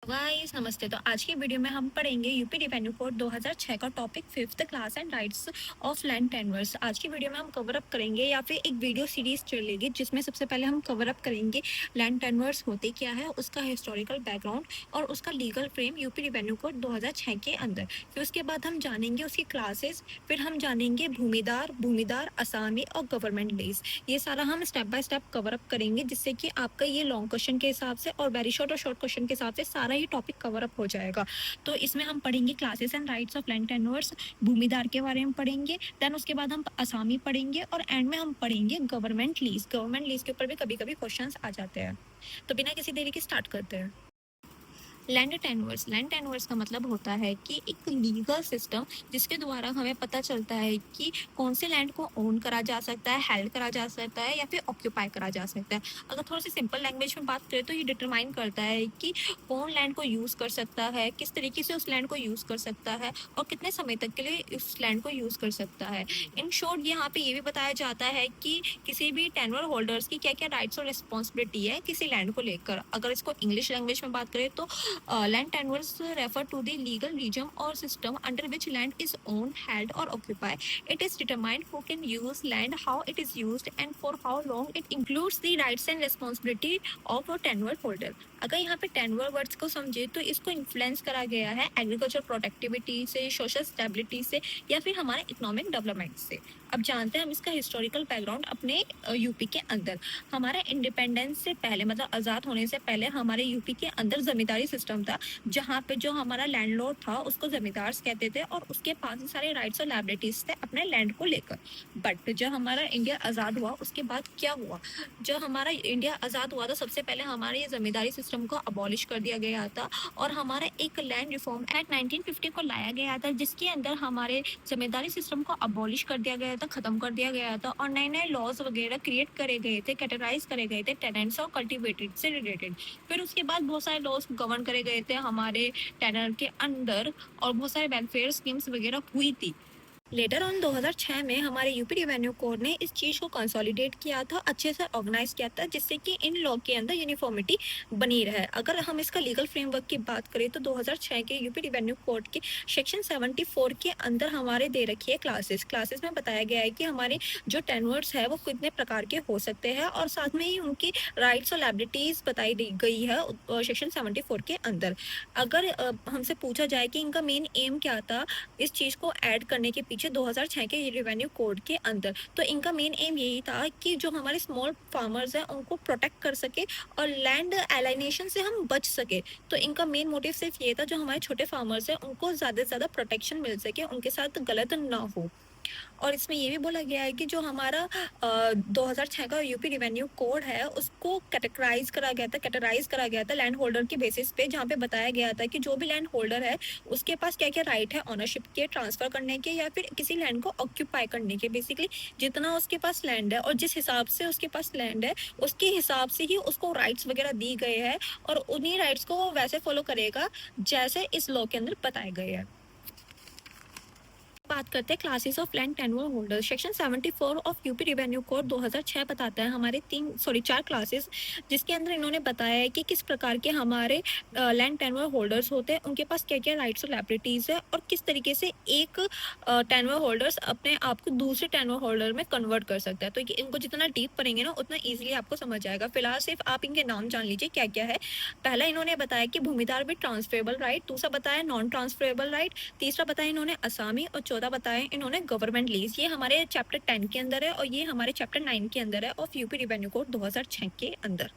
Guys नमस्ते। तो आज की वीडियो में हम पढ़ेंगे यूपी रिवेन्यू कोड 2006 का topic fifth class and rights of land tenures. आज की वीडियो में हम कवर अप करेंगे या फिर एक वीडियो सीरीज चलेगी जिसमें सबसे पहले हम कवर अप करेंगे लैंड टेन्योर्स होते क्या है, उसका हिस्टोरिकल बैकग्राउंड और उसका legal frame UP revenue code 2006 के अंदर। फिर उसके बाद हम जानेंगे उसकी क्लासेस, फिर हम जानेंगे भूमिदार, भूमिदार, असामी और गवर्नमेंट लीज। ये सारा हम step by step cover up करेंगे जिससे कि आपका ये लॉन्ग क्वेश्चन के हिसाब से और वेरी शॉर्ट और शॉर्ट क्वेश्चन के हिसाब से सारा ही टॉपिक कवर अप हो जाएगा। तो इसमें हम पढ़ेंगे classes and rights of land tenures, भूमिदार के बारे में पढ़ेंगे, देन उसके बाद हम असामी पढ़ेंगे और एंड में हम पढ़ेंगे गवर्नमेंट लीज। गवर्नमेंट लीज के ऊपर भी कभी कभी क्वेश्चन आ जाते हैं। तो बिना किसी देरी के स्टार्ट करते हैं। लैंड टेन्योर्स का मतलब होता है कि एक लीगल सिस्टम जिसके द्वारा हमें पता चलता है कि कौन से लैंड को ओन करा जा सकता है, हेल्ड करा जा सकता है या फिर ऑक्यूपाई करा जा सकता है। अगर थोड़ा सी सिंपल लैंग्वेज में बात करें तो ये डिटरमाइन करता है कि कौन लैंड को यूज़ कर सकता है, किस तरीके से उस लैंड को यूज़ कर सकता है और कितने समय तक के लिए उस लैंड को यूज़ कर सकता है। इन शॉर्ट यहाँ पे ये भी बताया जाता है कि किसी भी टेन्योर होल्डर्स की क्या क्या राइट्स और रिस्पॉन्सिबिलिटी है किसी लैंड को लेकर। अगर इसको इंग्लिश लैंग्वेज में बात करें तो land tenures refer to the legal regime or system under which land is owned, held, or occupied. It is determined who can use land, how it is used, and for how long. It includes the rights and responsibility of a tenure holder. अगर यहाँ पे tenure words को समझे तो इसको influence करा गया है एग्रीकल्चर प्रोडक्टिविटी से, सोशल स्टेबिलिटी से या फिर हमारे इकोनॉमिक डेवलपमेंट से। अब जानते हैं हम इसका हिस्टोरिकल बैकग्राउंड अपने यूपी के अंदर। हमारे इंडिपेंडेंस से पहले मतलब आज़ाद होने से पहले हमारे यूपी के अंदर जमींदारी सिस्टम था जहाँ पे जो हमारा लैंडलॉर्ड था उसको जमींदार कहते थे और उसके पास ही सारे राइट्स और लायबिलिटीज थे अपने लैंड को लेकर। बट जब हमारा इंडिया आज़ाद हुआ उसके बाद क्या हुआ, जब हमारा इंडिया आज़ाद हुआ तो सबसे पहले हमारे ये जमींदारी सिस्टम को अबॉलिश कर दिया गया था और हमारा एक लैंड रिफॉर्म एक्ट 1950 को लाया गया था जिसके अंदर हमारे जमींदारी सिस्टम को अबॉलिश कर दिया गया था, खत्म कर दिया गया था और नए नए लॉज वगैरह क्रिएट करे गए थे, कैटेगराइज करे गए थे टेनेंट्स और कल्टिवेटेड से रिलेटेड। फिर उसके बाद बहुत सारे लॉज गवर्न करे गए थे हमारे टेनर के अंदर और बहुत सारे वेलफेयर स्कीम्स वगैरह हुई थी। लेटर ऑन 2006 में हमारे यूपी रिवेन्यू कोड ने इस चीज़ को कंसोलिडेट किया था, अच्छे से ऑर्गेनाइज किया था जिससे कि इन लॉ के अंदर यूनिफॉर्मिटी बनी रहे। अगर हम इसका लीगल फ्रेमवर्क की बात करें तो 2006 के यूपी रिवेन्यू कोड के सेक्शन 74 के अंदर हमारे दे रखी है क्लासेस में बताया गया है कि हमारे जो टेन्योर्स है वो कितने प्रकार के हो सकते हैं और साथ में ही उनकी राइट्स और लायबिलिटीज़ बताई गई है सेक्शन 74 के अंदर। अगर हमसे पूछा जाए कि इनका मेन एम क्या था इस चीज़ को ऐड करने के 2006 के रिवेन्यू कोड के अंदर, तो इनका मेन एम यही था कि जो हमारे स्मॉल फार्मर्स हैं उनको प्रोटेक्ट कर सके और लैंड एलाइनेशन से हम बच सके। तो इनका मेन मोटिव सिर्फ ये था जो हमारे छोटे फार्मर्स हैं उनको ज़्यादा से ज़्यादा प्रोटेक्शन मिल सके, उनके साथ गलत ना हो। और इसमें ये भी बोला गया है कि जो हमारा 2006 का यूपी रिवेन्यू कोड है उसको कैटेगराइज करा गया था लैंड होल्डर के बेसिस पे, जहाँ पे बताया गया था कि जो भी लैंड होल्डर है उसके पास क्या क्या राइट है ऑनरशिप के, ट्रांसफर करने के या फिर किसी लैंड को ऑक्यूपाई करने के। बेसिकली जितना उसके पास लैंड है और जिस हिसाब से उसके पास लैंड है उसके हिसाब से ही उसको राइट्स वगैरह दी गए हैं और उन्हीं राइट्स को वो वैसे फॉलो करेगा जैसे इस लॉ के अंदर बताए गए हैं। बात करते हैं classes of land tenure holder. Section 74 of UP revenue code 2006 बताता है हमारे 4 क्लासेस जिसके अंदर इन्होंने बताया है कि किस प्रकार के हमारे लैंड टेन्योर होल्डर्स होते हैं, उनके पास क्या क्या राइट्स और लायबिलिटीज़ है और किस तरीके से एक टेन्योर होल्डर्स अपने आप को दूसरे टेन्योर होल्डर में कन्वर्ट कर सकता है। तो इनको जितना डीप पढ़ेंगे ना उतना ईजिली आपको समझ आएगा। फिलहाल सिर्फ आप इनके नाम जान लीजिए क्या क्या है। पहला इन्होंने बताया कि भूमिदार विद ट्रांसफरेबल राइट, दूसरा बताया नॉन ट्रांसफरेबल राइट, तीसरा बताया इन्होंने असामी और चौथा बताया इन्होंने गवर्नमेंट लीज। ये हमारे चैप्टर 10 के अंदर है और ये हमारे चैप्टर 9 के अंदर है ऑफ यूपी रिवेन्यू कोड 2006 के अंदर।